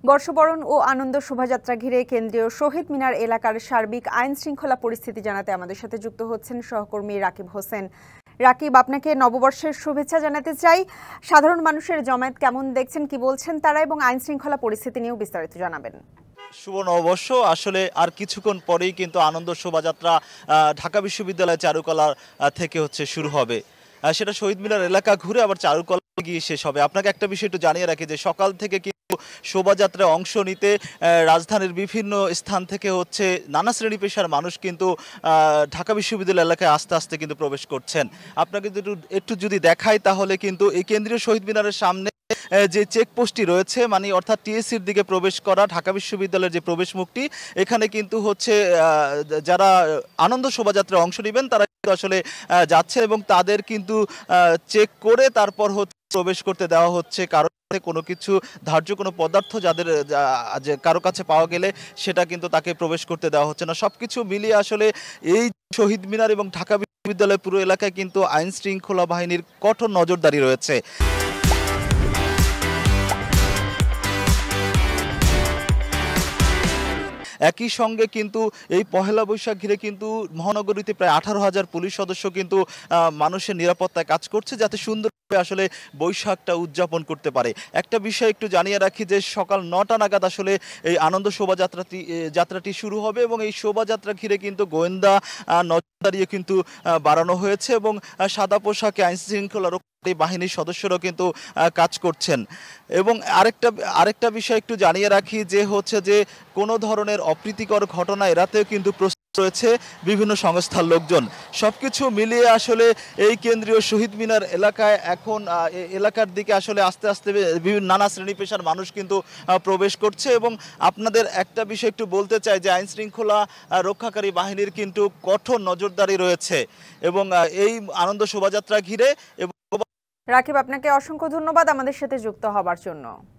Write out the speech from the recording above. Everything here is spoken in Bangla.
বর্ষবরণ ও আনন্দ শোভাযাত্রা ঘিরে কেন্দ্রীয় শহীদ মিনার এলাকার সার্বিক আইন শৃঙ্খলা পরিস্থিতি জানাতে আমাদের সাথে যুক্ত হচ্ছেন সহকর্মী রাকিব হোসেন। রাকিব, আপনাকে নববর্ষের শুভেচ্ছা জানাতে চাই। সাধারণ মানুষের জমায়েত কেমন দেখছেন, কি বলছেন তারা, এবং আইন শৃঙ্খলা পরিস্থিতি নিয়েও বিস্তারিত জানাবেন। শুভ নববর্ষ। আসলে আর কিছুক্ষণ পরেই কিন্তু আনন্দ শোভাযাত্রা ঢাকা বিশ্ববিদ্যালয় চারুকলা থেকে শুরু হবে। সেটা শহীদ মিনার এলাকা ঘুরে আবার চারুকলা গিয়ে শেষ হবে। আপনাকে একটা বিষয় একটু জানিয়ে রাখি যে সকাল থেকে কিন্তু শোভাযাত্রায় অংশ নিতে রাজধানীর বিভিন্ন স্থান থেকে নানা শ্রেণী পেশার মানুষ কিন্তু ঢাকা বিশ্ববিদ্যালয় এলাকায় আস্তে আস্তে কিন্তু প্রবেশ করছেন। আপনাকে একটু যদি দেখাই তাহলে কিন্তু এই কেন্দ্রীয় শহীদ মিনারের সামনে যে চেকপোস্টটি রয়েছে, মানে অর্থাৎ টিএসসির দিকে প্রবেশ করা ঢাকা বিশ্ববিদ্যালয়ের যে প্রবেশ মুখটি, এখানে কিন্তু যারা আনন্দ শোভাযাত্রায় অংশ নেবেন তারা কিন্তু আসলে যাচ্ছে এবং তাদের কিন্তু চেক করে তারপর প্রবেশ করতে দেওয়া হচ্ছে। কারণ কোনো কিছু ধার্য কোনো পদার্থ কারো কাছে পাওয়া গেলে সেটা কিন্তু তাকে প্রবেশ করতে দেওয়া হচ্ছে না। সবকিছু মিলিয়ে আসলে এই শহীদ মিনার এবং ঢাকা বিশ্ববিদ্যালয় পুরো এলাকায় কিন্তু আইন শৃঙ্খলা বাহিনীর কঠোর নজরদারি রয়েছে। একই সঙ্গে কিন্তু এই পহেলা বৈশাখ ঘিরে কিন্তু মহানগরীতে প্রায় 18,000 পুলিশ সদস্য কিন্তু মানুষের নিরাপত্তায় কাজ করছে, যাতে সুন্দরভাবে আসলে বৈশাখটা উদযাপন করতে পারে। একটা বিষয় একটু জানিয়ে রাখি যে সকাল 9টা নাগাদ আসলে এই আনন্দ যাত্রাটি শুরু হবে এবং এই শোভাযাত্রা ঘিরে কিন্তু গোয়েন্দা নজরদারিও কিন্তু বাড়ানো হয়েছে এবং সাদা পোশাকে আইন শৃঙ্খলা বাহিনীর সদস্যরাও কিন্তু কাজ করছেন। এবং আরেকটা বিষয় একটু জানিয়ে রাখি যে কোনো ধরনের অপ্রীতিকর ঘটনা এড়াতেও কিন্তু প্রস্তুত রয়েছে বিভিন্ন সংস্থার লোকজন। সবকিছু মিলিয়ে আসলে এই কেন্দ্রীয় শহীদ মিনার এলাকায় এখন এলাকার দিকে আসলে আস্তে আস্তে বিভিন্ন নানা শ্রেণী পেশার মানুষ কিন্তু প্রবেশ করছে। এবং আপনাদের একটা বিষয় একটু বলতে চাই যে আইন শৃঙ্খলা রক্ষাকারী বাহিনীর কিন্তু কঠোর নজরদারি রয়েছে এবং এই আনন্দ শোভাযাত্রা ঘিরে। রাকিব, আপনাকে অসংখ্য ধন্যবাদ আমাদের সাথে যুক্ত হবার জন্য।